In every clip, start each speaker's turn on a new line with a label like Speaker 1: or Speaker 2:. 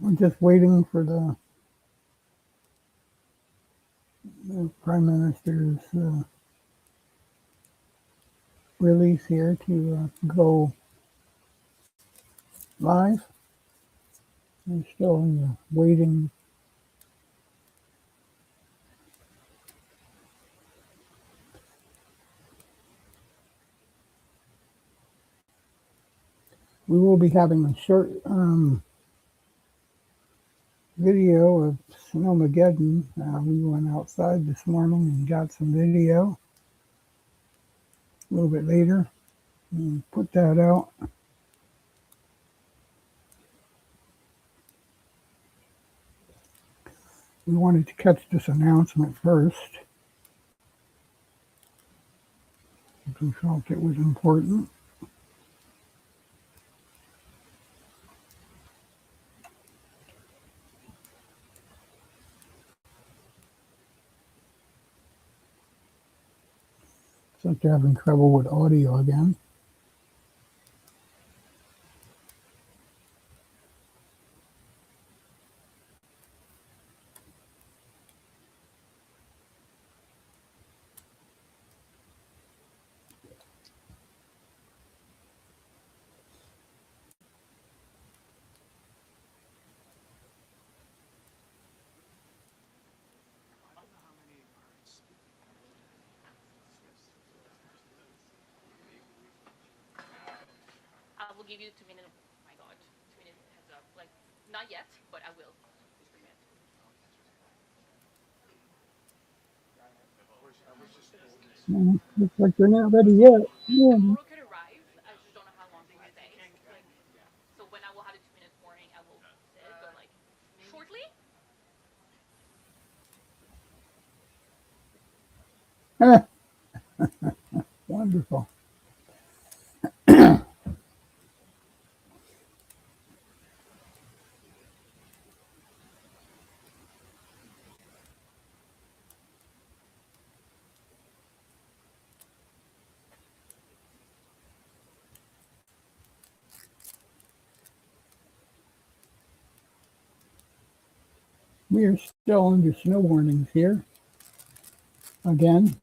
Speaker 1: We're just waiting for the Prime Minister's release here to go live. We're still in the waiting. We will be having a short video of Snowmageddon. We went outside this morning and got some video a little bit later and put that out. We wanted to catch this announcement first. We felt it was important. It's like they're having trouble with audio again.
Speaker 2: I will give you 2 minutes. Oh my God, 2 minutes heads up. Like, not yet, but I will.
Speaker 1: Looks like they're not ready yet.
Speaker 2: The photo could arrive. I just don't know how long it will stay. Like, so when I will have the 2 minutes warning, I will say it, but like shortly.
Speaker 1: Wonderful. We are still under snow warnings here. Again.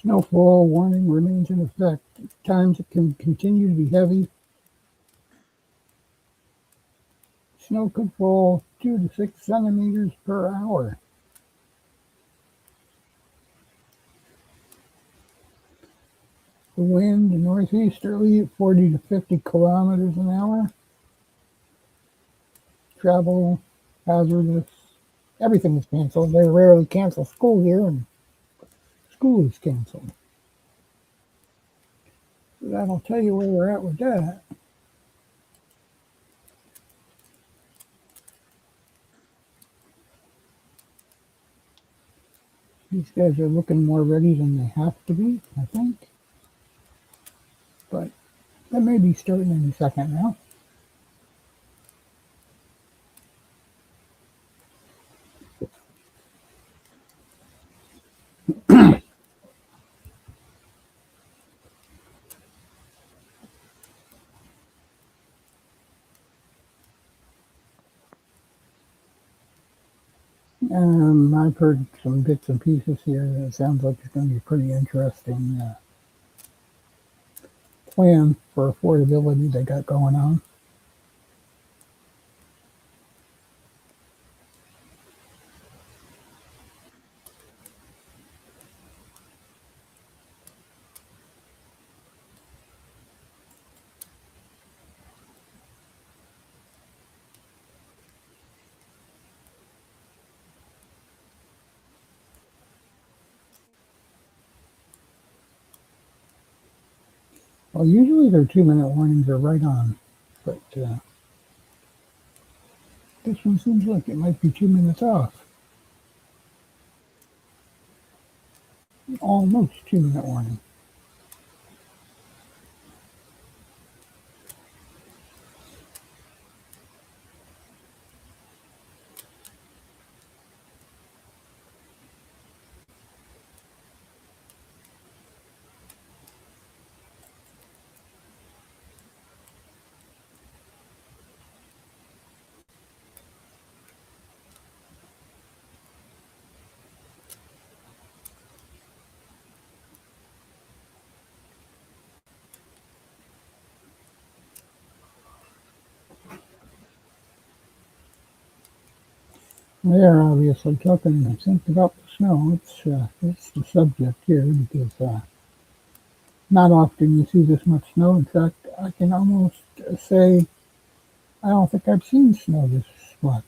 Speaker 1: Snowfall warning remains in effect. Times it can continue to be heavy. Snow could fall 2 to 6 centimeters per hour. The wind northeasterly at 40 to 50 kilometers an hour. Travel hazardous. Everything is canceled. They rarely cancel school here, and school is canceled. So that'll tell you where we're at with that. These guys are looking more ready than they have to be, I think. But that may be starting any second now. I've heard some bits and pieces here. It sounds like it's going to be a pretty interesting plan for affordability they got going on. Well, usually their 2-minute warnings are right on, but this one seems like it might be 2 minutes off. Almost 2-minute warning. They're obviously talking, I think, about the snow. It's the subject here because not often you see this much snow. In fact, I can almost say I don't think I've seen snow this much.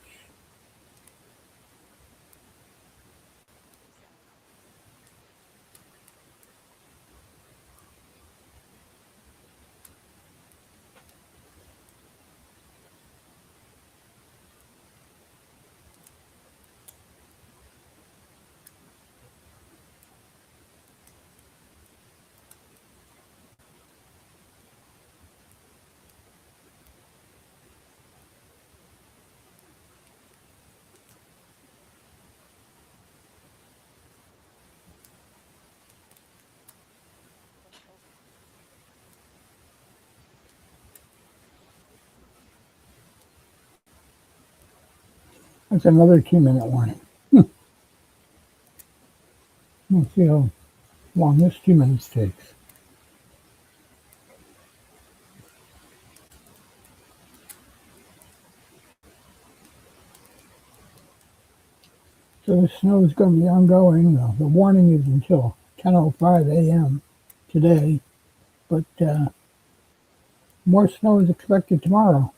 Speaker 1: That's another 2-minute warning. We'll see how long this 2 minutes takes. So the snow is going to be ongoing. The warning is until 10:05 a.m. today, but more snow is expected tomorrow.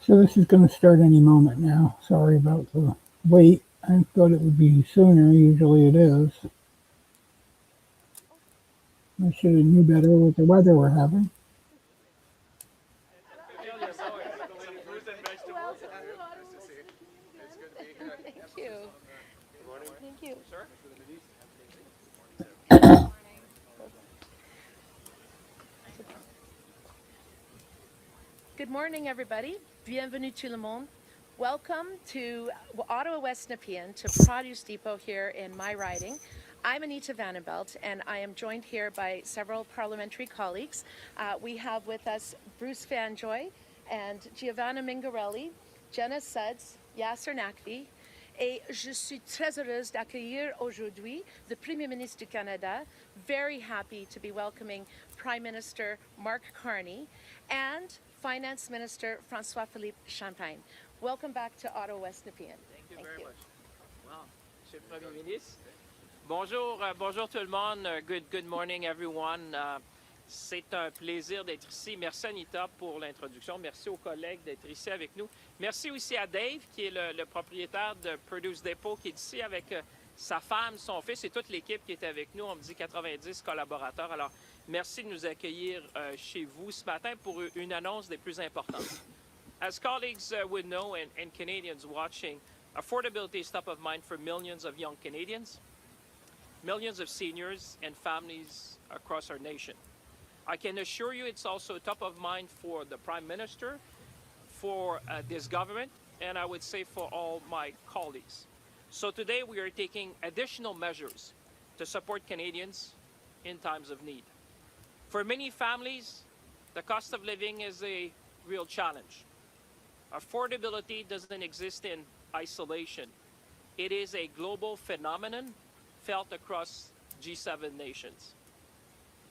Speaker 1: So this is going to start any moment now. Sorry about the wait. I thought it would be sooner. Usually it is. I should have knew better with the weather we're having.
Speaker 3: Thank you. Thank you. Good morning, everybody. Bienvenue tout le monde. Welcome to Ottawa West Nepean, to Produce Depot here in my riding. I'm Anita Vandenbelt, and I am joined here by several parliamentary colleagues. We have with us Bruce Vanjoy and Giovanna Mingarelli, Jenna Suds, Yasser Naqvi, et je suis très heureuse d'accueillir aujourd'hui le Premier Ministre du Canada. Very happy to be welcoming Prime Minister Mark Carney and Finance Minister François-Philippe Champagne. Welcome back to Ottawa West Nepean.
Speaker 4: Thank you very much. Well, Monsieur le Premier Ministre. Bonjour, bonjour tout le monde. Good morning, everyone. C'est un plaisir d'être ici. Merci Anita pour l'introduction. Merci aux collègues d'être ici avec nous. Merci aussi à Dave, qui est le propriétaire de Produce Depot, qui est ici avec sa femme, son fils et toute l'équipe qui est avec nous. On me dit 90 collaborateurs. Alors, merci de nous accueillir chez vous ce matin pour une annonce des plus importantes. As colleagues would know and Canadians watching, affordability is top of mind for millions of young Canadians, millions of seniors and families across our nation. I can assure you it's also top of mind for the Prime Minister, for this government, and I would say for all my colleagues. So today we are taking additional measures to support Canadians in times of need. For many families, the cost of living is a real challenge. Affordability doesn't exist in isolation. It is a global phenomenon felt across G7 nations.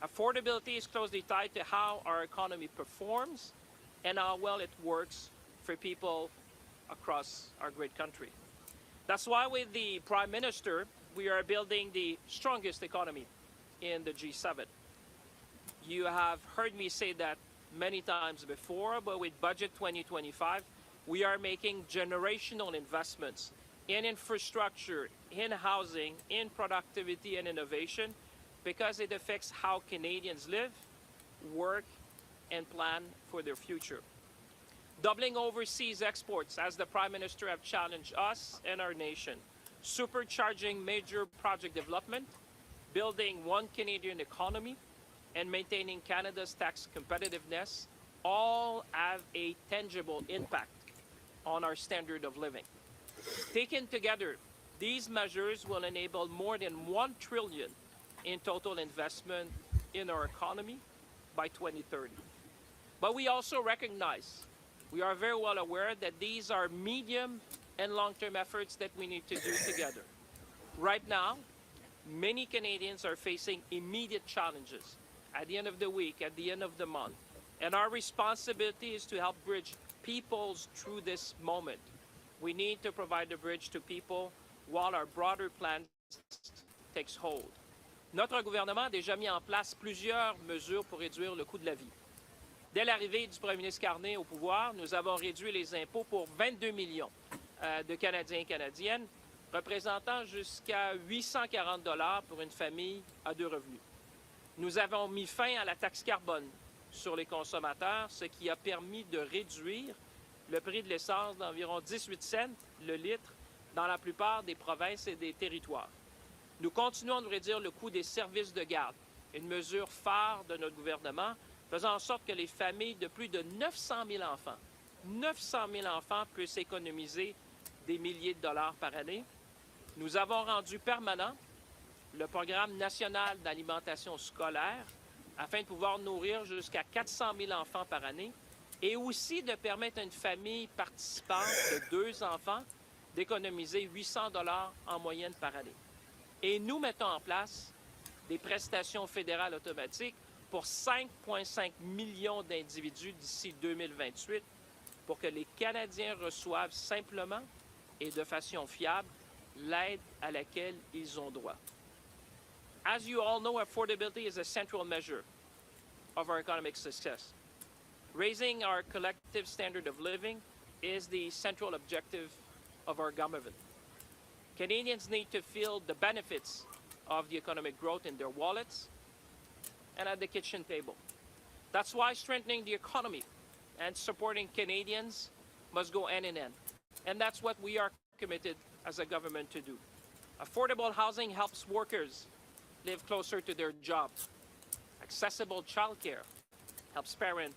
Speaker 4: Affordability is closely tied to how our economy performs and how well it works for people across our great country. That's why with the Prime Minister, we are building the strongest economy in the G7. You have heard me say that many times before, but with Budget 2025, we are making generational investments in infrastructure, in housing, in productivity and innovation, because it affects how Canadians live, work, and plan for their future. Doubling overseas exports, as the Prime Minister have challenged us and our nation. Supercharging major project development, building one Canadian economy, and maintaining Canada's tax competitiveness all have a tangible impact on our standard of living. Taken together, these measures will enable more than $1 trillion in total investment in our economy by 2030. But we also recognize, we are very well aware that these are medium and long-term efforts that we need to do together. Right now, many Canadians are facing immediate challenges at the end of the week, at the end of the month. And our responsibility is to help bridge peoples through this moment. We need to provide a bridge to people while our broader plan takes hold. Notre gouvernement a déjà mis en place plusieurs mesures pour réduire le coût de la vie. Dès l'arrivée du premier ministre Carney au pouvoir, nous avons réduit les impôts pour 22 millions de Canadiens et Canadiennes, représentant jusqu'à 840 $ pour une famille à 2 revenus. Nous avons mis fin à la taxe carbone sur les consommateurs, ce qui a permis de réduire le prix de l'essence d'environ 18 cents le litre dans la plupart des provinces et des territoires. Nous continuons de réduire le coût des services de garde, une mesure phare de notre gouvernement, faisant en sorte que les familles de plus de 900 000 enfants puissent économiser des milliers de dollars par année. Nous avons rendu permanent le programme national d'alimentation scolaire afin de pouvoir nourrir jusqu'à 400 000 enfants par année et aussi de permettre à une famille participante de 2 enfants d'économiser 800 $ en moyenne par année. Et nous mettons en place des prestations fédérales automatiques pour 5,5 millions d'individus d'ici 2028 pour que les Canadiens reçoivent simplement et de façon fiable l'aide à laquelle ils ont droit. As you all know, affordability is a central measure of our economic success. Raising our collective standard of living is the central objective of our government. Canadians need to feel the benefits of the economic growth in their wallets and at the kitchen table. That's why strengthening the economy and supporting Canadians must go hand in hand. And that's what we are committed as a government to do. Affordable housing helps workers live closer to their jobs. Accessible childcare helps parents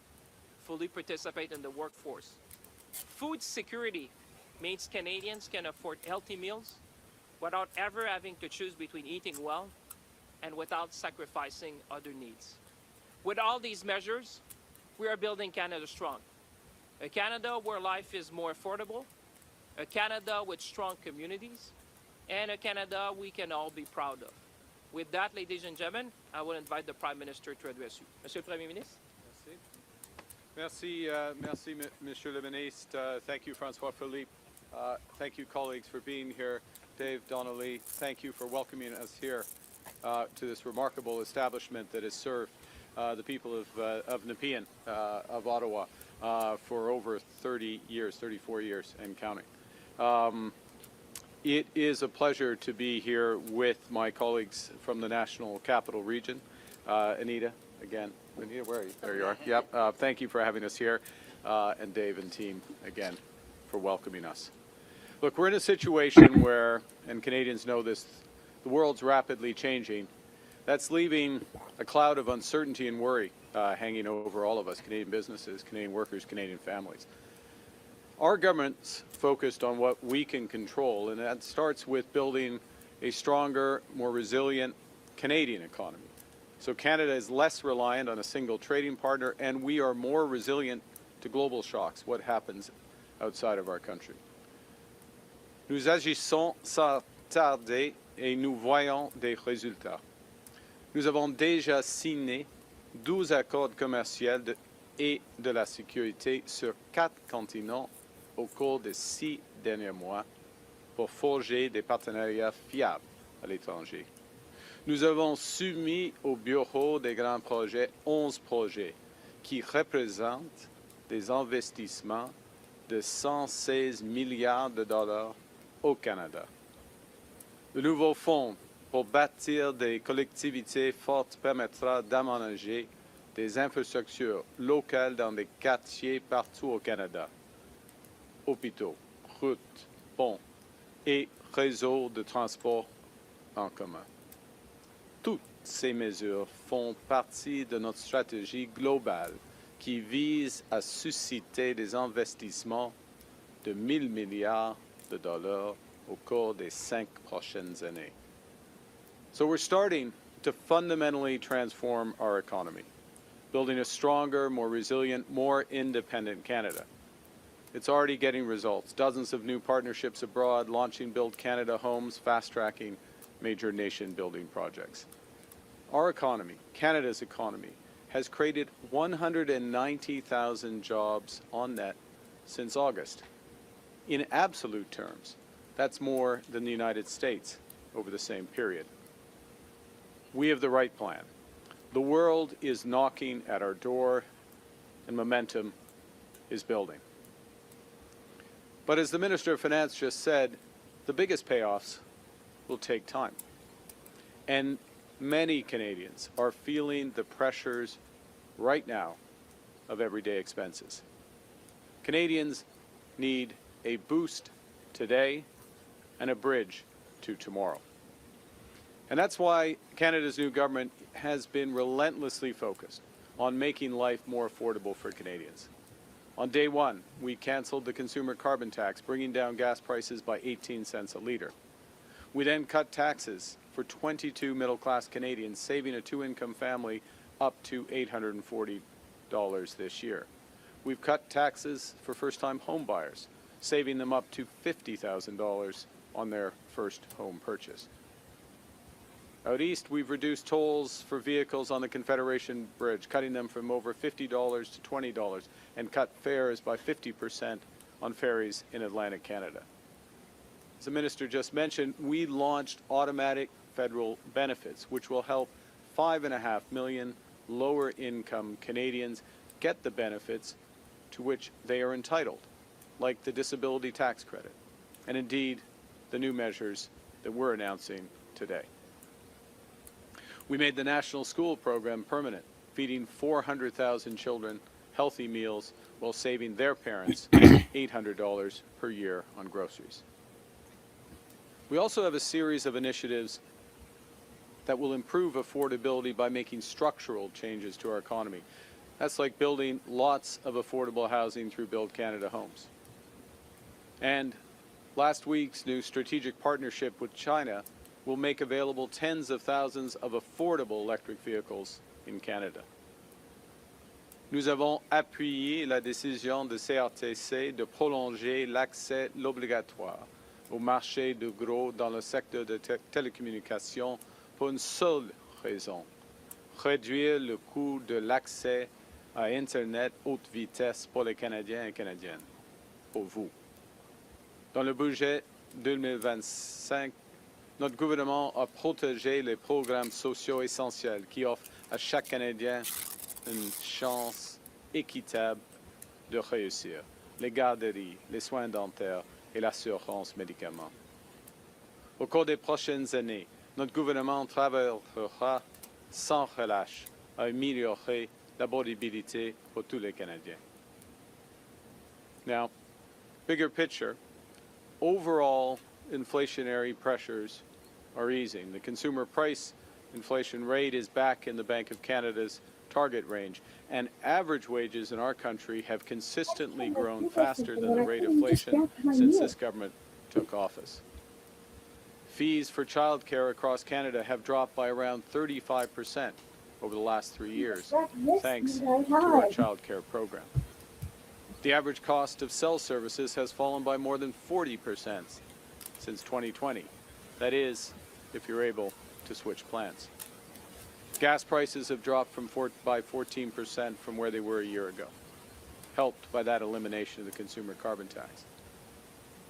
Speaker 4: fully participate in the workforce. Food security means Canadians can afford healthy meals without ever having to choose between eating well and without sacrificing other needs. With all these measures, we are building Canada strong. A Canada where life is more affordable, a Canada with strong communities, and a Canada we can all be proud of. With that, ladies and gentlemen, I will invite the Prime Minister to address you. Monsieur le Premier Ministre.
Speaker 5: Merci, Monsieur le Ministre. Thank you, Francois Philippe. Thank you, colleagues, for being here. Dave, Donnelly, thank you for welcoming us here to this remarkable establishment that has served the people of Nepean, of Ottawa, for over 30 years, 34 years and counting. It is a pleasure to be here with my colleagues from the National Capital Region. Anita, again. Anita, where are you? There you are. Yep. Thank you for having us here. And Dave and team, again, for welcoming us. Look, we're in a situation where, and Canadians know this, the world's rapidly changing. That's leaving a cloud of uncertainty and worry hanging over all of us, Canadian businesses, Canadian workers, Canadian families. Our government's focused on what we can control, and that starts with building a stronger, more resilient Canadian economy. So Canada is less reliant on a single trading partner, and we are more resilient to global shocks, what happens outside of our country. Nous agissons sans tarder et nous voyons des résultats. Nous avons déjà signé 12 accords commerciaux et de la sécurité sur 4 continents au cours des 6 derniers mois pour forger des partenariats fiables à l'étranger. Nous avons soumis au Bureau des grands projets 11 projets qui représentent des investissements de 116 milliards de dollars au Canada. Le nouveau fonds pour bâtir des collectivités fortes permettra d'aménager des infrastructures locales dans des quartiers partout au Canada. Hôpitaux, routes, ponts et réseaux de transport en commun. Toutes ces mesures font partie de notre stratégie globale qui vise à susciter des investissements de 1 000 milliards de dollars au cours des 5 prochaines années. So we're starting to fundamentally transform our economy, building a stronger, more resilient, more independent Canada. It's already getting results. Dozens of new partnerships abroad, launching Build Canada homes, fast-tracking major nation-building projects. Our economy, Canada's economy, has created 190,000 jobs on net since August. In absolute terms, that's more than the United States over the same period. We have the right plan. The world is knocking at our door, and momentum is building. But as the Minister of Finance just said, the biggest payoffs will take time. And many Canadians are feeling the pressures right now of everyday expenses. Canadians need a boost today and a bridge to tomorrow. And that's why Canada's new government has been relentlessly focused on making life more affordable for Canadians. On day one, we canceled the consumer carbon tax, bringing down gas prices by 18 cents a litre. We then cut taxes for 22 middle-class Canadians, saving a two-income family up to $840 this year. We've cut taxes for first-time homebuyers, saving them up to $50,000 on their first home purchase. Out east, we've reduced tolls for vehicles on the Confederation Bridge, cutting them from over $50 to $20, and cut fares by 50% on ferries in Atlantic Canada. As the Minister just mentioned, we launched automatic federal benefits, which will help 5.5 million lower-income Canadians get the benefits to which they are entitled, like the disability tax credit, and indeed the new measures that we're announcing today. We made the National School Program permanent, feeding 400,000 children healthy meals while saving their parents $800 per year on groceries. We also have a series of initiatives that will improve affordability by making structural changes to our economy. That's like building lots of affordable housing through Build Canada homes. And last week's new strategic partnership with China will make available tens of thousands of affordable electric vehicles in Canada. Nous avons appuyé la décision de CRTC de prolonger l'accès obligatoire au marché de gros dans le secteur de télécommunications pour une seule raison: réduire le coût de l'accès à Internet haute vitesse pour les Canadiens et Canadiennes, pour vous. Dans le budget 2025, notre gouvernement a protégé les programmes sociaux essentiels qui offrent à chaque Canadien une chance équitable de réussir: les garderies, les soins dentaires et l'assurance médicaments. Au cours des prochaines années, notre gouvernement travaillera sans relâche à améliorer l'abordabilité pour tous les Canadiens. Now, bigger picture, overall inflationary pressures are easing. The consumer price inflation rate is back in the Bank of Canada's target range, and average wages in our country have consistently grown faster than the rate of inflation since this government took office. Fees for childcare across Canada have dropped by around 35% over the last 3 years, thanks to our childcare program. The average cost of cell services has fallen by more than 40% since 2020. That is, if you're able to switch plans. Gas prices have dropped by 14% from where they were a year ago, helped by that elimination of the consumer carbon tax.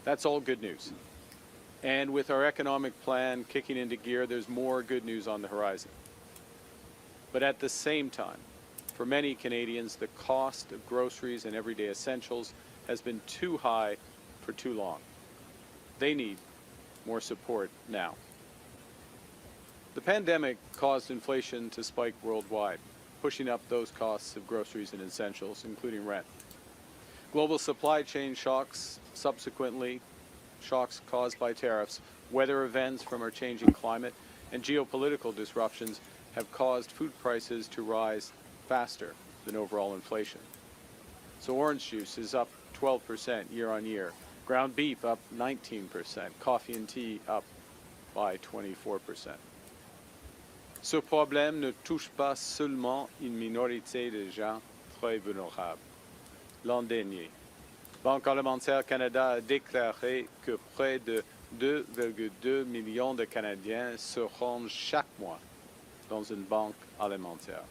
Speaker 5: That's all good news. And with our economic plan kicking into gear, there's more good news on the horizon. But at the same time, for many Canadians, the cost of groceries and everyday essentials has been too high for too long. They need more support now. The pandemic caused inflation to spike worldwide, pushing up those costs of groceries and essentials, including rent. Global supply chain shocks, subsequently shocks caused by tariffs, weather events from our changing climate, and geopolitical disruptions have caused food prices to rise faster than overall inflation. So orange juice is up 12% year on year, ground beef up 19%, coffee and tea up by 24%. Ce problème ne touche pas seulement une minorité de gens très vulnérables. L'an dernier, Banque alimentaire Canada a déclaré que près de 2,2 millions de Canadiens se rendent chaque mois dans une banque alimentaire.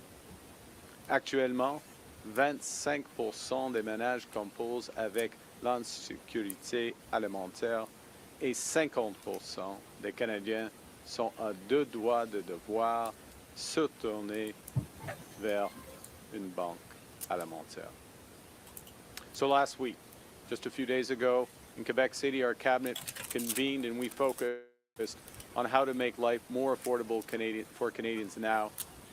Speaker 5: Actuellement, 25% des ménages composent avec l'insécurité alimentaire et 50% des Canadiens sont à deux doigts de devoir se tourner vers une banque alimentaire. So last week, just a few days ago, in Quebec City, our cabinet convened and we focused on how to make life more affordable for Canadians now,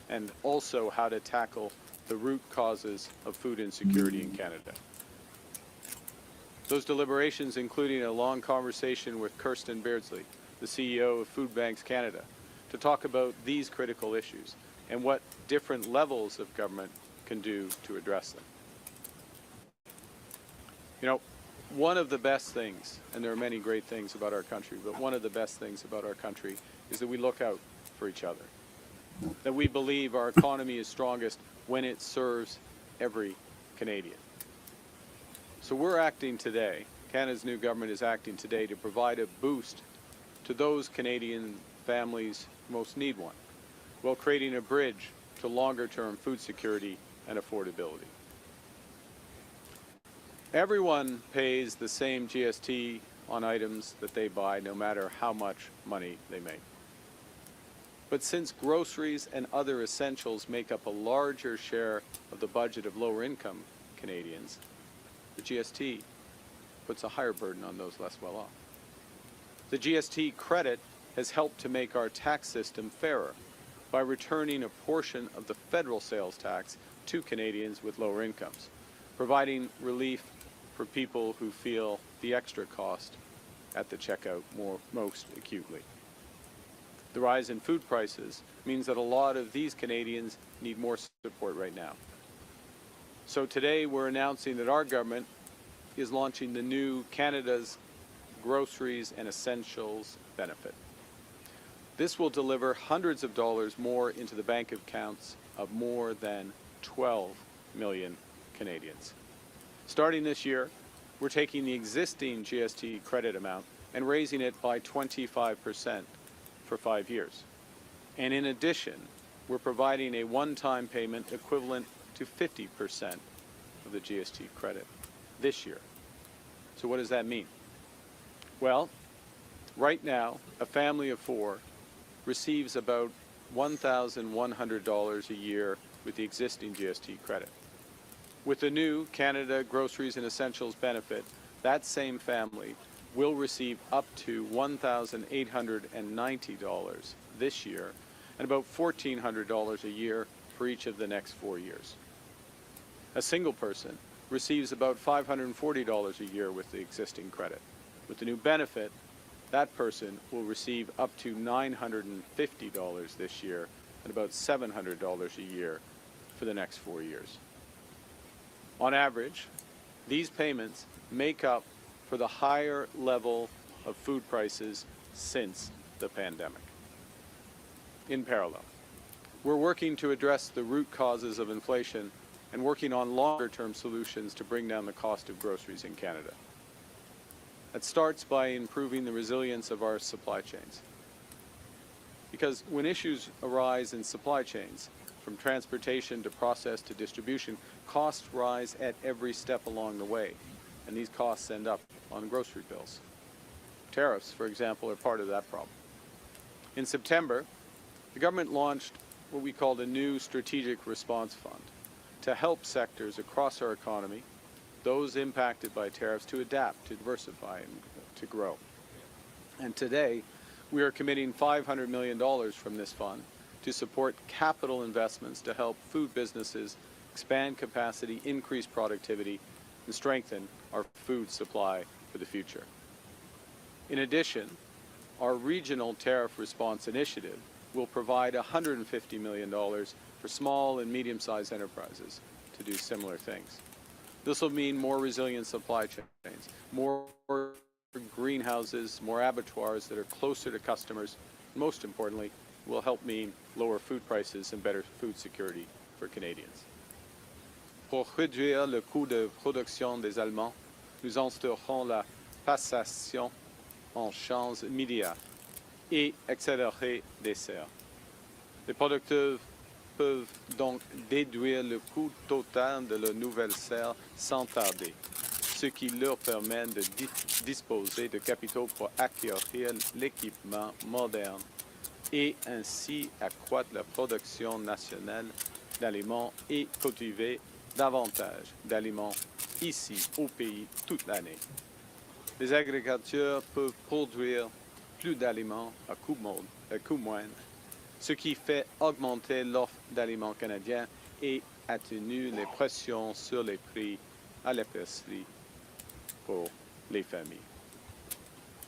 Speaker 5: and also how to tackle the root causes of food insecurity in Canada. Those deliberations including a long conversation with Kirsten Beardsley, the CEO of Food Banks Canada, to talk about these critical issues and what different levels of government can do to address them. You know, one of the best things, and there are many great things about our country, but one of the best things about our country is that we look out for each other, that we believe our economy is strongest when it serves every Canadian. So we're acting today, Canada's new government is acting today to provide a boost to those Canadian families who most need one, while creating a bridge to longer-term food security and affordability. Everyone pays the same GST on items that they buy, no matter how much money they make. But since groceries and other essentials make up a larger share of the budget of lower-income Canadians, the GST puts a higher burden on those less well off. The GST credit has helped to make our tax system fairer by returning a portion of the federal sales tax to Canadians with lower incomes, providing relief for people who feel the extra cost at the checkout most acutely. The rise in food prices means that a lot of these Canadians need more support right now. So today we're announcing that our government is launching the new Canada's Groceries and Essentials benefit. This will deliver hundreds of dollars more into the bank accounts of more than 12 million Canadians. Starting this year, we're taking the existing GST credit amount and raising it by 25% for 5 years. And in addition, we're providing a one-time payment equivalent to 50% of the GST credit this year. So what does that mean? Well, right now, a family of 4 receives about $1,100 a year with the existing GST credit. With the new Canada Groceries and Essentials benefit, that same family will receive up to $1,890 this year and about $1,400 a year for each of the next 4 years. A single person receives about $540 a year with the existing credit. With the new benefit, that person will receive up to $950 this year and about $700 a year for the next 4 years. On average, these payments make up for the higher level of food prices since the pandemic. In parallel, we're working to address the root causes of inflation and working on longer-term solutions to bring down the cost of groceries in Canada. That starts by improving the resilience of our supply chains. Because when issues arise in supply chains, from transportation to process to distribution, costs rise at every step along the way, and these costs end up on grocery bills. Tariffs, for example, are part of that problem. In September, the government launched what we called a new strategic response fund to help sectors across our economy, those impacted by tariffs, to adapt, to diversify, and to grow. And today, we are committing $500 million from this fund to support capital investments to help food businesses expand capacity, increase productivity, and strengthen our food supply for the future. In addition, our regional tariff response initiative will provide $150 million for small and medium-sized enterprises to do similar things. This will mean more resilient supply chains, more greenhouses, more abattoirs that are closer to customers. Most importantly, will help mean lower food prices and better food security for Canadians. Pour réduire le coût de production des Allemands, nous instaurons la passation en champs immédiat et accélérer des serres. Les producteurs peuvent donc déduire le coût total de la nouvelle serre sans tarder, ce qui leur permet de disposer de capitaux pour acquérir l'équipement moderne et ainsi accroître la production nationale d'aliments et cultiver davantage d'aliments ici au pays toute l'année. Les agriculteurs peuvent produire plus d'aliments à coût moindre, ce qui fait augmenter l'offre d'aliments canadiens et atténue les pressions sur les prix à l'épicerie pour les familles.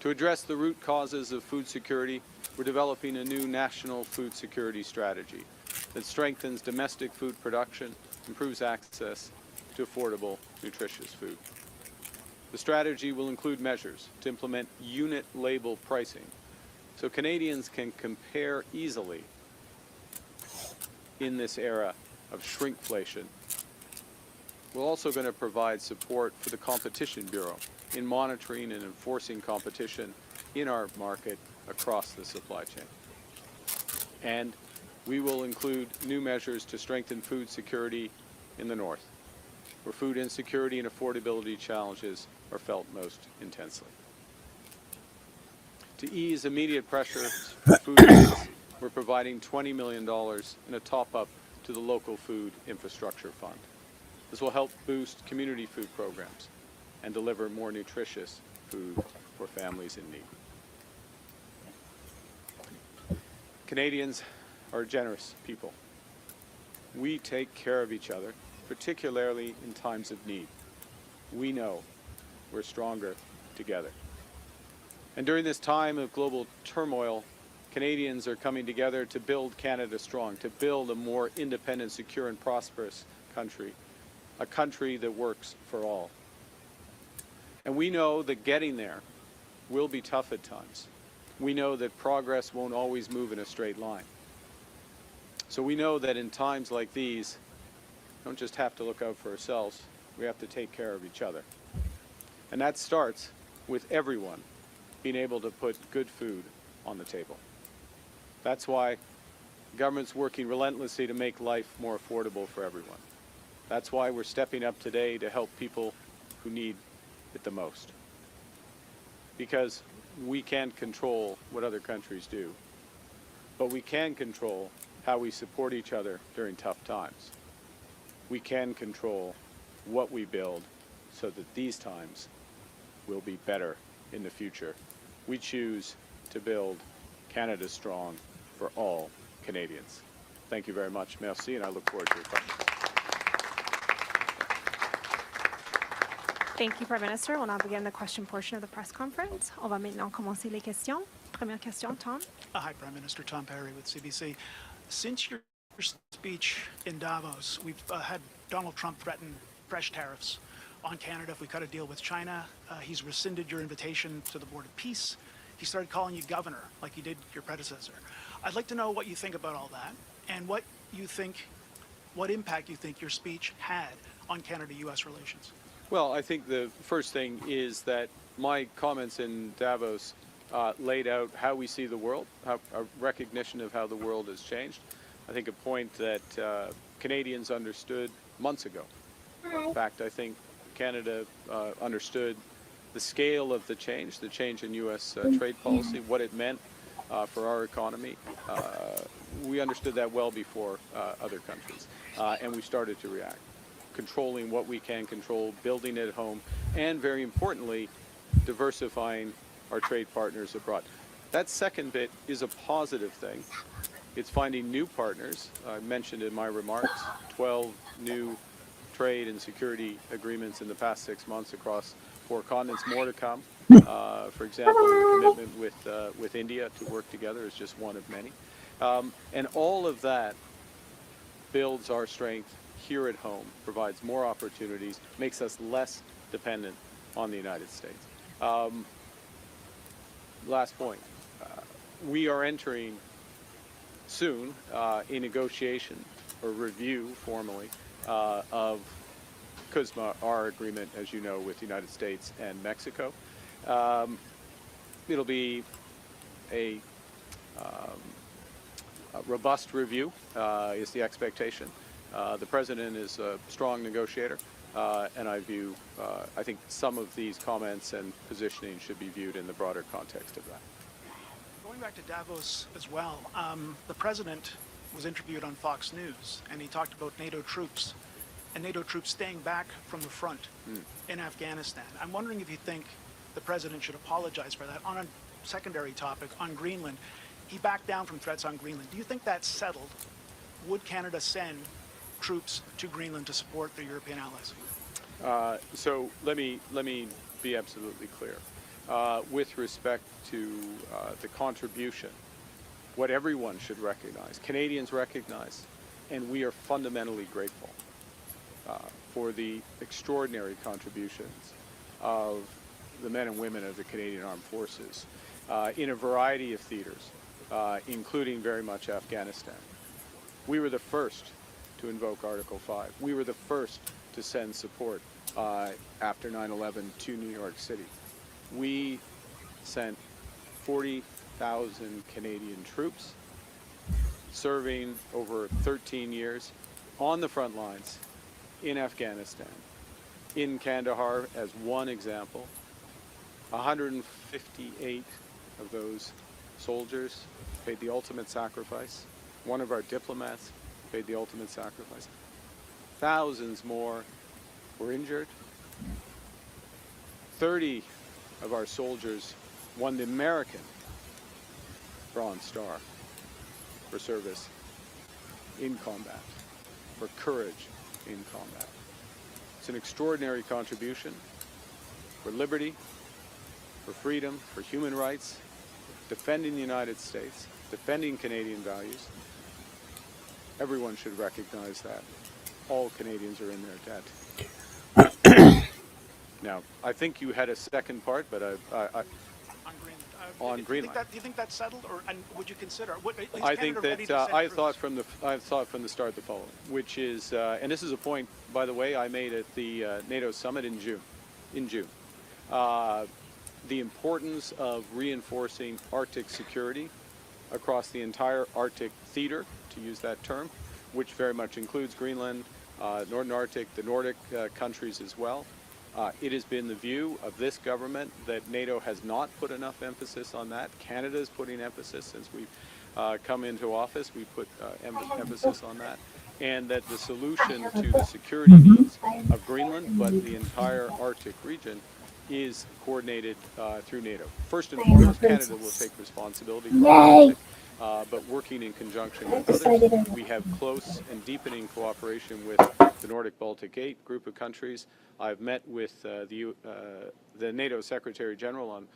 Speaker 5: To address the root causes of food security, we're developing a new national food security strategy that strengthens domestic food production, improves access to affordable, nutritious food. The strategy will include measures to implement unit label pricing so Canadians can compare easily in this era of shrinkflation. We're also going to provide support for the Competition Bureau in monitoring and enforcing competition in our market across the supply chain. And we will include new measures to strengthen food security in the North, where food insecurity and affordability challenges are felt most intensely. To ease immediate pressures for food banks, we're providing $20 million in a top-up to the local food infrastructure fund. This will help boost community food programs and deliver more nutritious food for families in need. Canadians are generous people. We take care of each other, particularly in times of need. We know we're stronger together. And during this time of global turmoil, Canadians are coming together to build Canada strong, to build a more independent, secure, and prosperous country, a country that works for all. And we know that getting there will be tough at times. We know that progress won't always move in a straight line. So we know that in times like these, we don't just have to look out for ourselves, we have to take care of each other. And that starts with everyone being able to put good food on the table. That's why the government's working relentlessly to make life more affordable for everyone. That's why we're stepping up today to help people who need it the most. Because we can't control what other countries do, but we can control how we support each other during tough times. We can control what we build so that these times will be better in the future. We choose to build Canada strong for all Canadians. Thank you very much. Merci, and I look forward to your questions.
Speaker 6: Thank you, Prime Minister. We'll now begin the question portion of the press conference. On va maintenant commencer les questions. Première question, Tom.
Speaker 7: Hi, Prime Minister. Tom Perry with CBC. Since your speech in Davos, we've had Donald Trump threaten fresh tariffs on Canada if we cut a deal with China. He's rescinded your invitation to the Board of Peace. He started calling you governor, like he did your predecessor. I'd like to know what you think about all that, and what impact you think your speech had on Canada-U.S. relations.
Speaker 5: Well, I think the first thing is that my comments in Davos laid out how we see the world, a recognition of how the world has changed. I think a point that Canadians understood months ago. In fact, I think Canada understood the scale of the change in U.S. Trade policy, what it meant for our economy. We understood that well before other countries, and we started to react, controlling what we can control, building it at home, and very importantly, diversifying our trade partners abroad. That second bit is a positive thing. It's finding new partners. I mentioned in my remarks 12 new trade and security agreements in the past 6 months across 4 continents, more to come. For example, the commitment with India to work together is just one of many. And all of that builds our strength here at home, provides more opportunities, makes us less dependent on the United States. Last point. We are entering soon a negotiation or review formally of CUSMA, our agreement, as you know, with the United States and Mexico. It'll be a robust review, is the expectation. The President is a strong negotiator, and I think some of these comments and positioning should be viewed in the broader context of that.
Speaker 7: Going back to Davos as well, the President was interviewed on Fox News, and he talked about NATO troops, and NATO troops staying back from the front in Afghanistan. I'm wondering if you think the President should apologize for that. On a secondary topic, on Greenland, he backed down from threats on Greenland. Do you think that's settled? Would Canada send troops to Greenland to support their European allies?
Speaker 5: So let me be absolutely clear. With respect to the contribution, what everyone should recognize, Canadians recognize, and we are fundamentally grateful for the extraordinary contributions of the men and women of the Canadian Armed Forces in a variety of theaters, including very much Afghanistan. We were the first to invoke Article 5. We were the first to send support after 9/11 to New York City. We sent 40,000 Canadian troops serving over 13 years on the front lines in Afghanistan, in Kandahar as one example. 158 of those soldiers paid the ultimate sacrifice. One of our diplomats paid the ultimate sacrifice. Thousands more were injured. 30 of our soldiers won the American Bronze Star for service in combat, for courage in combat. It's an extraordinary contribution for liberty, for freedom, for human rights, defending the United States, defending Canadian values. Everyone should recognize that. All Canadians are in their debt. Now, I think you had a second part, but on Greenland.
Speaker 7: Do you think that's settled, or and would you consider?
Speaker 5: I think that I thought from the start the following, which is, and this is a point, by the way, I made at the NATO summit in June. The importance of reinforcing Arctic security across the entire Arctic theater, to use that term, which very much includes Greenland, Northern Arctic, the Nordic countries as well. It has been the view of this government that NATO has not put enough emphasis on that. Canada is putting emphasis since we've come into office. We put emphasis on that. And that the solution to the security needs of Greenland, but the entire Arctic region, is coordinated through NATO. First and foremost, Canada will take responsibility for Arctic, but working in conjunction with others. We have close and deepening cooperation with the Nordic Baltic 8 group of countries. I've met with the NATO Secretary General on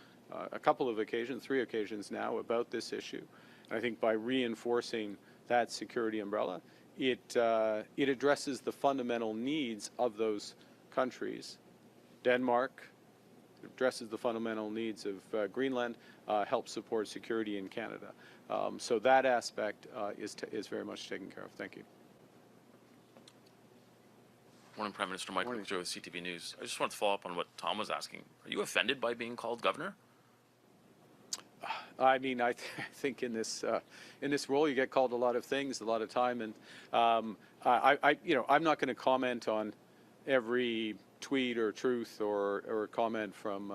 Speaker 5: a couple of occasions, 3 occasions now, about this issue. And I think by reinforcing that security umbrella, it addresses the fundamental needs of those countries. Denmark addresses the fundamental needs of Greenland, helps support security in Canada. So that aspect is very much taken care of. Thank you.
Speaker 8: Morning, Prime Minister. Michael
Speaker 5: Morning.
Speaker 8: Joe with CTV News. I just wanted to follow up on what Tom was asking. Are you offended by being called governor?
Speaker 5: I mean, I think in this role you get called a lot of things a lot of time, and I'm not going to comment on every tweet or truth or comment from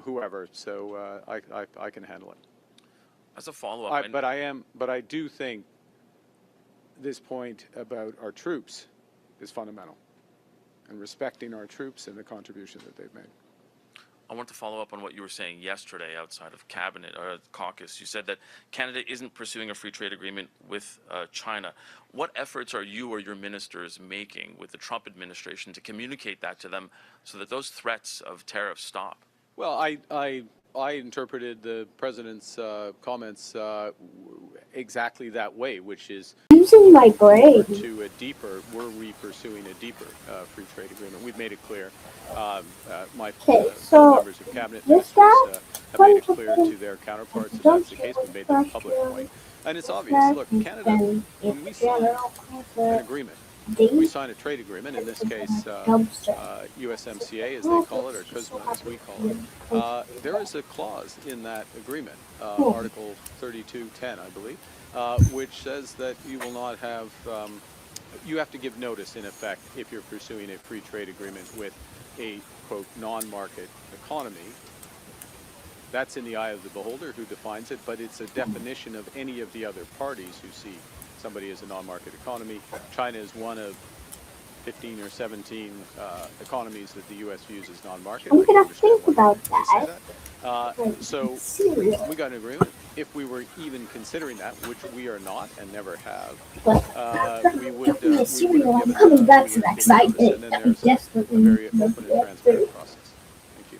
Speaker 5: whoever. So I can handle it.
Speaker 8: As a follow-up,
Speaker 5: But I do think this point about our troops is fundamental, and respecting our troops and the contribution that they've made.
Speaker 8: I want to follow up on what you were saying yesterday outside of cabinet or caucus. You said that Canada isn't pursuing a free trade agreement with China. What efforts are you or your ministers making with the Trump administration to communicate that to them so that those threats of tariffs stop?
Speaker 5: Well, I interpreted the president's comments exactly that way, which is
Speaker 9: using my brain
Speaker 5: to a deeper. Were we pursuing a deeper free trade agreement? We've made it clear. My
Speaker 9: so
Speaker 5: members of cabinet
Speaker 9: this
Speaker 5: ministers
Speaker 9: guy
Speaker 5: have made it clear to their counterparts that that's the case. We made that a public point, and it's obvious. Look, Canada, when we sign an agreement, we sign a trade agreement, in this case USMCA as they call it, or CUSMA as we call it, there is a clause in that agreement, Article 32.10 I believe, which says that you will not have, you have to give notice in effect if you're pursuing a free trade agreement with a, quote, non-market economy. That's in the eye of the beholder who defines it, but it's a definition of any of the other parties who see somebody as a non-market economy. China is one of 15 or 17 economies that the U.S. views as non-market.
Speaker 9: I'm gonna think about that.
Speaker 5: So we got an agreement. If we were even considering that, which we are not and never have, we would have given
Speaker 9: I'm coming back to that side.
Speaker 5: and then there's a very open and transparent process. Thank you.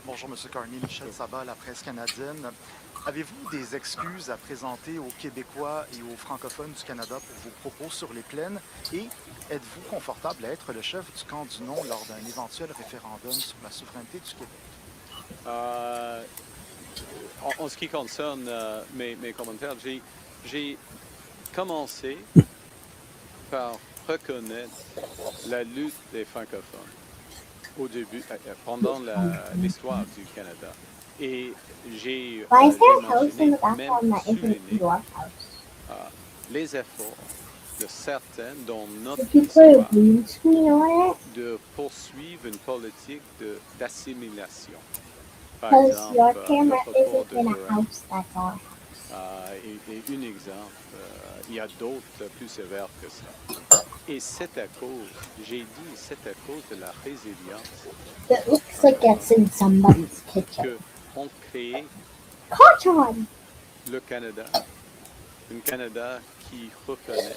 Speaker 10: Bonjour, M. Carney. Michel Sabat, la presse canadienne. Avez-vous des excuses à présenter aux Québécois et aux francophones du Canada pour vos propos sur les plaines? Et êtes-vous confortable à être le chef du camp du non lors d'un éventuel référendum sur la souveraineté du Québec?
Speaker 5: En ce qui concerne mes commentaires, j'ai commencé par reconnaître la lutte des francophones au début, pendant l'histoire du Canada. Et j'ai mentionné, même souligné les efforts de certains dans notre histoire de poursuivre une politique d'assimilation. Par exemple, le report de Toronto. Et un exemple, il y a d'autres plus sévères que ça. Et c'est à cause, j'ai dit, c'est à cause de la résilience
Speaker 9: It looks like it's in somebody's kitchen.
Speaker 5: qu'on crée le Canada. Un Canada qui reconnaît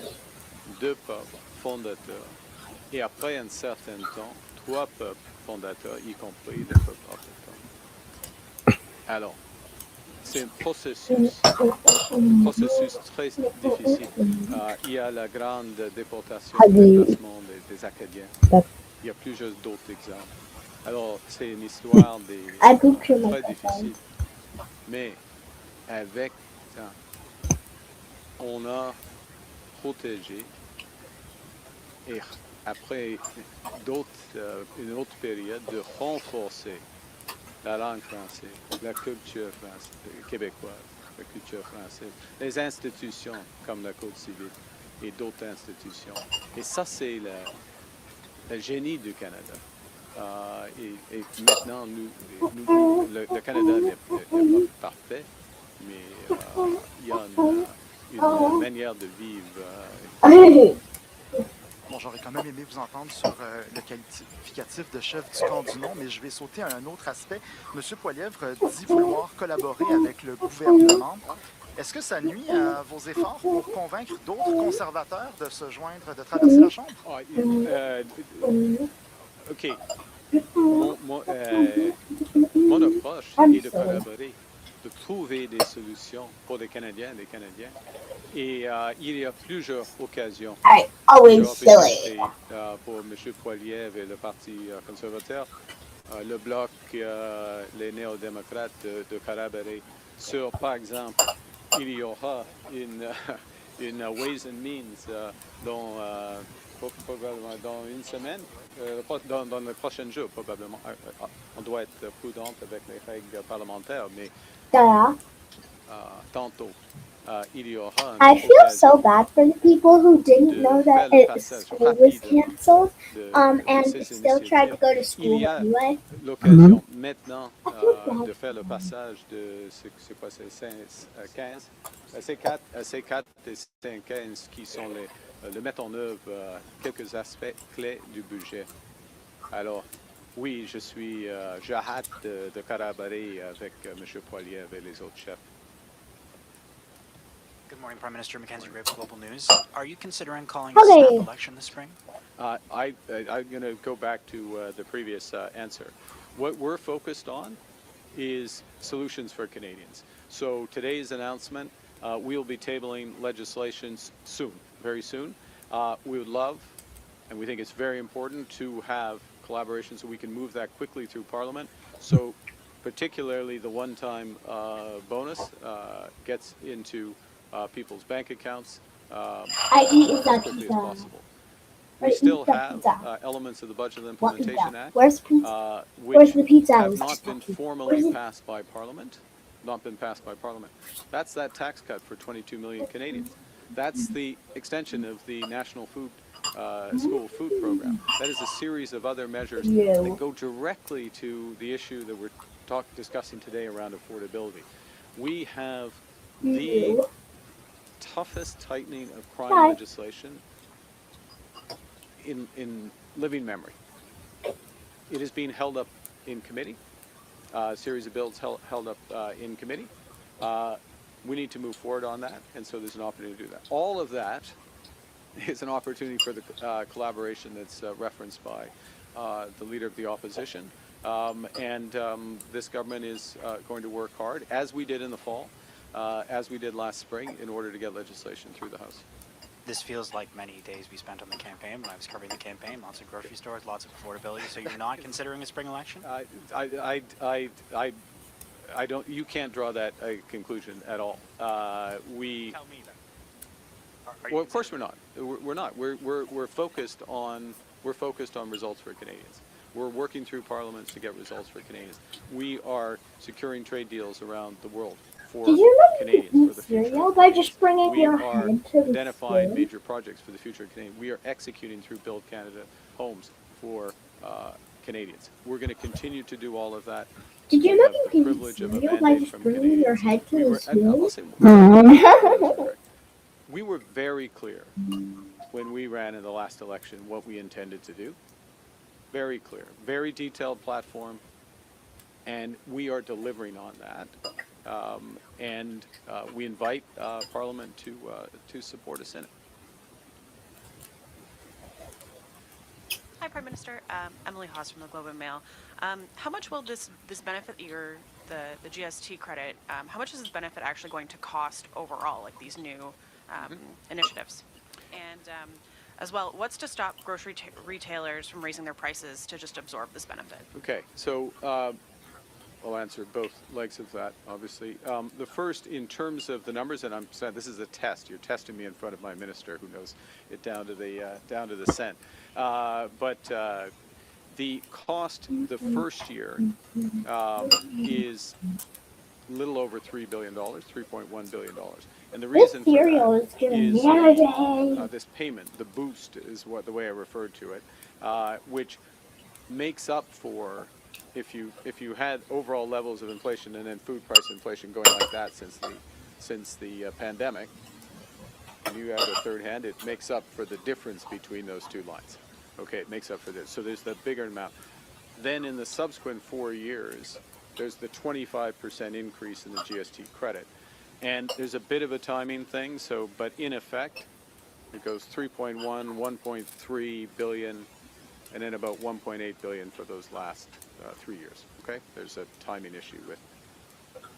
Speaker 5: deux peuples fondateurs. Et après un certain temps, trois peuples fondateurs, y compris le peuple autochtone. Alors, c'est un processus très difficile. Il y a la grande déportation, le déplacement des Acadiens. Il y a plusieurs d'autres exemples. Alors, c'est une histoire très difficile. Mais avec ça, on a protégé et après une autre période de renforcer la langue française, la culture québécoise, la culture française, les institutions comme la Code civile et d'autres institutions. Et ça, c'est le génie du Canada. Et maintenant, le Canada n'est pas parfait, mais il y a une manière de vivre.
Speaker 10: Bon, j'aurais quand même aimé vous entendre sur le qualificatif de chef du camp du non, mais je vais sauter à un autre aspect. M. Poilievre dit vouloir collaborer avec le gouvernement. Est-ce que ça nuit à vos efforts pour convaincre d'autres conservateurs de se joindre, de traverser la Chambre?
Speaker 5: OK. Mon approche est de collaborer de trouver des solutions pour les Canadiens et les Canadiens. Et il y a plusieurs occasions.
Speaker 9: I always silly.
Speaker 5: Pour M. Poilievre et le Parti conservateur, le Bloc, les néo-démocrates de collaborer sur, par exemple, il y aura une Ways and Means probablement dans une semaine, dans les prochains jours probablement. On doit être prudent avec les règles parlementaires, mais tantôt, il y aura
Speaker 9: I feel so bad for the people who didn't know that school was canceled, and still tried to go to school anyway.
Speaker 5: L'occasion maintenant de faire le passage de c'est quoi, c'est 15, C4 et C15 qui sont de mettre en œuvre quelques aspects clés du budget. Alors, oui, j'ai hâte de collaborer avec M. Poilievre et les autres chefs.
Speaker 11: Good morning, Prime Minister. Mackenzie Graves, Global News. Are you considering calling a snap election this spring?
Speaker 5: I'm going to go back to the previous answer. What we're focused on is solutions for Canadians. So today's announcement, we'll be tabling legislation soon, very soon. We would love, and we think it's very important to have collaboration so we can move that quickly through Parliament. So particularly the one-time bonus gets into people's bank accounts as quickly as possible. We still have elements of the Budget Implementation Act which have not been formally passed by Parliament. That's that tax cut for 22 million Canadians. That's the extension of the National School Food Program. That is a series of other measures that go directly to the issue that we're discussing today around affordability. We have the toughest tightening of crime legislation in living memory. It is being held up in committee, a series of bills held up in committee. We need to move forward on that, and so there's an opportunity to do that. All of that is an opportunity for the collaboration that's referenced by the Leader of the Opposition. This government is going to work hard, as we did in the fall, as we did last spring, in order to get legislation through the House.
Speaker 11: This feels like many days we spent on the campaign. When I was covering the campaign, lots of grocery stores, lots of affordability. So you're not considering a spring election?
Speaker 5: I don't. You can't draw that conclusion at all.
Speaker 11: Tell me then.
Speaker 5: Well, of course we're not. We're not. We're focused on results for Canadians. We're working through parliaments to get results for Canadians. We are securing trade deals around the world for Canadians for the future.
Speaker 9: By just bringing
Speaker 5: We
Speaker 9: your
Speaker 5: are
Speaker 9: head to the
Speaker 5: identifying
Speaker 9: screen?
Speaker 5: major projects for the future of Canadians. We are executing through Build Canada homes for Canadians. We're going to continue to do all of that.
Speaker 9: Did you
Speaker 5: We
Speaker 9: know
Speaker 5: have
Speaker 9: you
Speaker 5: the
Speaker 9: can eat
Speaker 5: privilege of a
Speaker 9: cereal by
Speaker 5: mandate
Speaker 9: just
Speaker 5: from
Speaker 9: bringing your
Speaker 5: Canadians.
Speaker 9: head to
Speaker 5: We
Speaker 9: the
Speaker 5: were-
Speaker 9: screen?
Speaker 5: I'll say more. We were very clear when we ran in the last election what we intended to do. Very clear, very detailed platform, and we are delivering on that. We invite Parliament to support us in it.
Speaker 12: Hi, Prime Minister. Emily Haas from the Globe and Mail. How much will this benefit the GST credit? How much is this benefit actually going to cost overall, like these new initiatives? And as well, what's to stop grocery retailers from raising their prices to just absorb this benefit?
Speaker 5: Okay, so I'll answer both legs of that, obviously. The first, in terms of the numbers, and I'm saying this is a test. You're testing me in front of my minister, who knows it down to the cent. The cost the first year is a little over $3 billion, $3.1 billion. And the reason for that is this payment, the boost is the way I referred to it, which makes up for if you had overall levels of inflation and then food price inflation going like that since the pandemic, and you add a third hand, it makes up for the difference between those two lines. Okay, it makes up for this. So there's the bigger amount. Then in the subsequent 4 years, there's the 25% increase in the GST credit. And there's a bit of a timing thing, but in effect, it goes 3.1, 1.3 billion, and then about 1.8 billion for those last 3 years. Okay, there's a timing issue with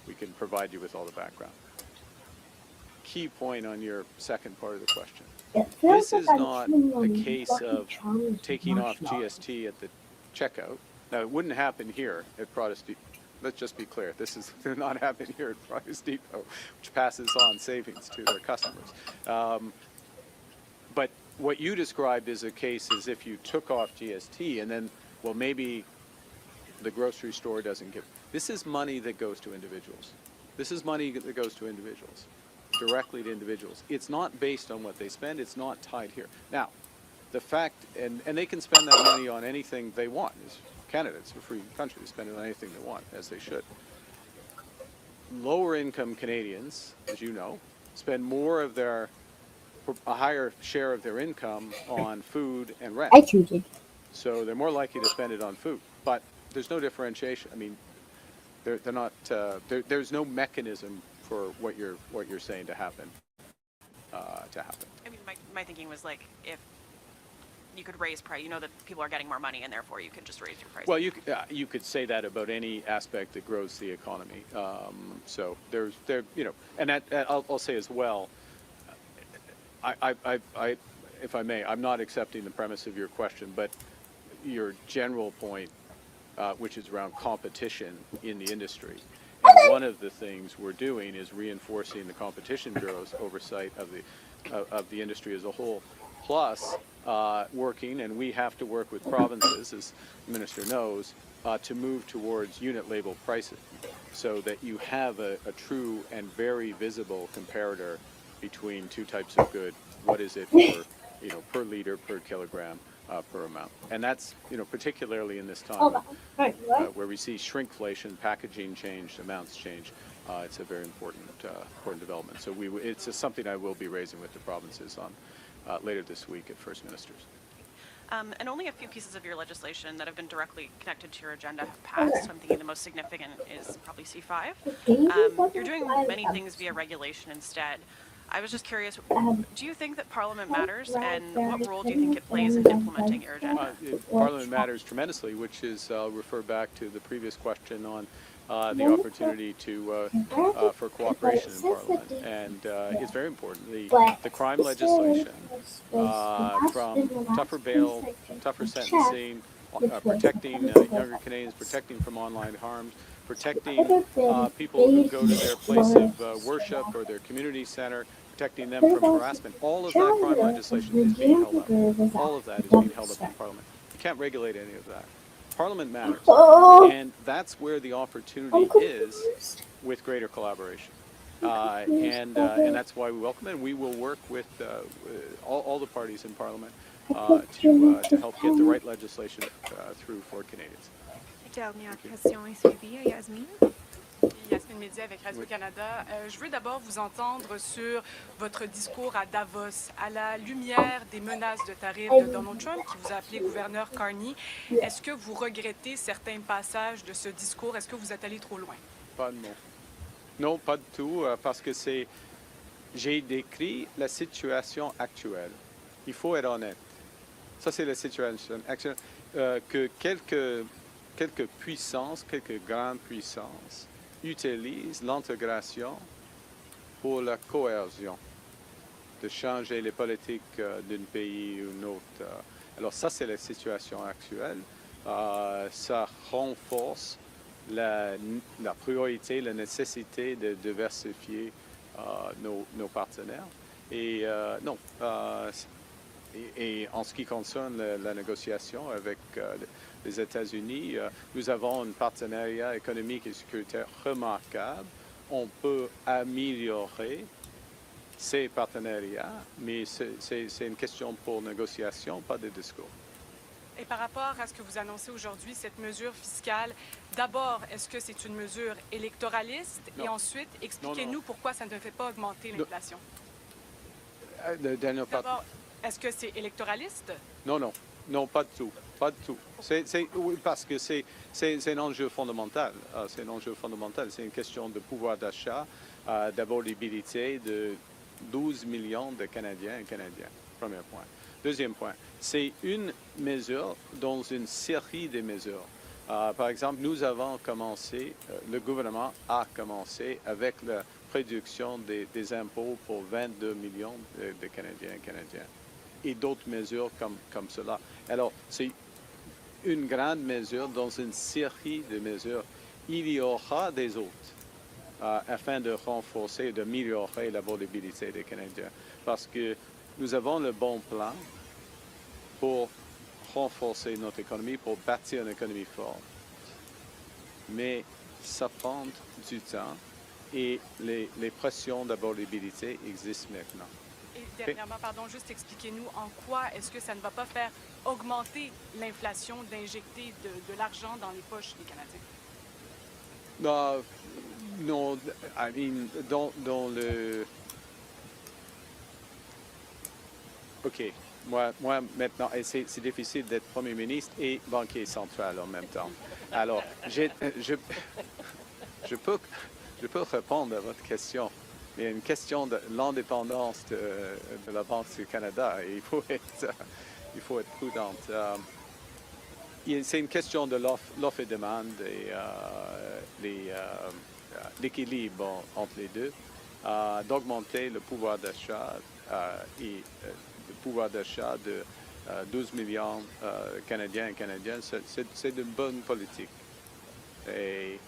Speaker 5: we can provide you with all the background. Key point on your second part of the question. This is not a case of taking off GST at the checkout. Now, it wouldn't happen here at Protestant. Let's just be clear. This is not happening here at Protestant Depot, which passes on savings to their customers. But what you described is a case as if you took off GST and then, well, maybe the grocery store doesn't give. This is money that goes to individuals. This is money that goes to individuals, directly to individuals. It's not based on what they spend. It's not tied here. Now, the fact, and they can spend that money on anything they want. It's Canada, it's a free country. They spend it on anything they want, as they should. Lower income Canadians, as you know, spend more of a higher share of their income on food and rent.
Speaker 9: I cheated.
Speaker 5: So they're more likely to spend it on food. But there's no differentiation. I mean, they're not. There's no mechanism for what you're saying to happen.
Speaker 12: I mean, my thinking was like if you could raise price, you know that people are getting more money, and therefore you could just raise your price.
Speaker 5: Well, you could say that about any aspect that grows the economy. So and I'll say as well. If I may, I'm not accepting the premise of your question, but your general point, which is around competition in the industry. And one of the things we're doing is reinforcing the Competition Bureau's oversight of the industry as a whole, plus working, and we have to work with provinces, as the Minister knows, to move towards unit label pricing, so that you have a true and very visible comparator between two types of good. What is it per liter, per kilogram, per amount? And that's, particularly in this time where we see shrinkflation, packaging change, amounts change. It's a very important development. So it's something I will be raising with the provinces on later this week at First Ministers.
Speaker 12: And only a few pieces of your legislation that have been directly connected to your agenda have passed. I'm thinking the most significant is probably C5. You're doing many things via regulation instead. I was just curious, do you think that Parliament matters, and what role do you think it plays in implementing your agenda?
Speaker 5: Parliament matters tremendously, which is, I'll refer back to the previous question on the opportunity for cooperation in Parliament. And it's very important. The crime legislation, from tougher bail, tougher sentencing, protecting younger Canadians, protecting from online harms, protecting people who go to their place of worship or their community center, protecting them from harassment. All of that crime legislation is being held up. All of that is being held up in Parliament. You can't regulate any of that. Parliament matters. And that's where the opportunity is with greater collaboration. And that's why we welcome it. And we will work with all the parties in Parliament to help get the right legislation through for Canadians.
Speaker 6: Dernière question est suivie, Yasmine.
Speaker 13: Yasmine Média avec Radio-Canada. Je veux d'abord vous entendre sur votre discours à Davos. À la lumière des menaces de tarifs de Donald Trump, qui vous a appelé gouverneur Carney, est-ce que vous regrettez certains passages de ce discours? Est-ce que vous êtes allé trop loin?
Speaker 5: Pas de mots. Non, pas du tout, parce que j'ai décrit la situation actuelle. Il faut être honnête. Ça, c'est la situation actuelle. Que quelques puissances, quelques grandes puissances utilisent l'intégration pour la cohésion, de changer les politiques d'un pays ou d'un autre. Alors ça, c'est la situation actuelle. Ça renforce la priorité, la nécessité de diversifier nos partenaires. Et non, et en ce qui concerne la négociation avec les États-Unis, nous avons un partenariat économique et sécuritaire remarquable. On peut améliorer ces partenariats, mais c'est une question pour négociation, pas de discours.
Speaker 13: Et par rapport à ce que vous annoncez aujourd'hui, cette mesure fiscale, d'abord, est-ce que c'est une mesure électoraliste?
Speaker 5: Non.
Speaker 13: Et ensuite, expliquez-nous pourquoi ça ne fait pas augmenter l'inflation. D'abord, est-ce que c'est électoraliste?
Speaker 5: Non, pas du tout. Pas du tout. Oui, parce que c'est un enjeu fondamental. C'est un enjeu fondamental. C'est une question de pouvoir d'achat, d'abordabilité de 12 millions de Canadiens et Canadiennes. Premier point. Deuxième point, c'est une mesure dans une série de mesures Par exemple, nous avons commencé, le gouvernement a commencé avec la réduction des impôts pour 22 millions de Canadiens et Canadiennes et d'autres mesures comme cela. Alors, c'est une grande mesure dans une série de mesures. Il y aura des autres afin de renforcer et d'améliorer la volabilité des Canadiens parce que nous avons le bon plan pour renforcer notre économie, pour bâtir une économie forte. Mais ça prend du temps et les pressions d'abordabilité existent maintenant.
Speaker 13: Et dernièrement, pardon, juste expliquez-nous en quoi est-ce que ça ne va pas faire augmenter l'inflation d'injecter de l'argent dans les poches des Canadiens?
Speaker 5: Non, I mean, dans le... OK. Moi maintenant, et c'est difficile d'être Premier ministre et banquier central en même temps. Alors, je peux répondre à votre question. Il y a une question de l'indépendance de la Banque du Canada et il faut être prudent. C'est une question de l'offre et demande et l'équilibre entre les deux, d'augmenter le pouvoir d'achat et le pouvoir d'achat de 12 millions Canadiens et Canadiennes. C'est une bonne politique. Et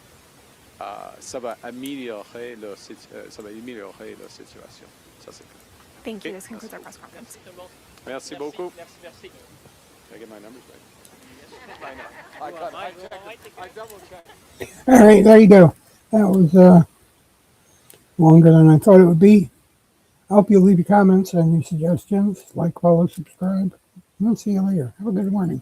Speaker 5: ça va améliorer leur situation. Ça, c'est clair.
Speaker 6: Thank you. This concludes our press conference.
Speaker 5: Merci beaucoup.
Speaker 4: Merci.
Speaker 5: Can I get my numbers right? I double-checked.
Speaker 1: All right, there you go. That was longer than I thought it would be. I hope you'll leave your comments and your suggestions. Like, follow, subscribe. And we'll see you later. Have a good morning.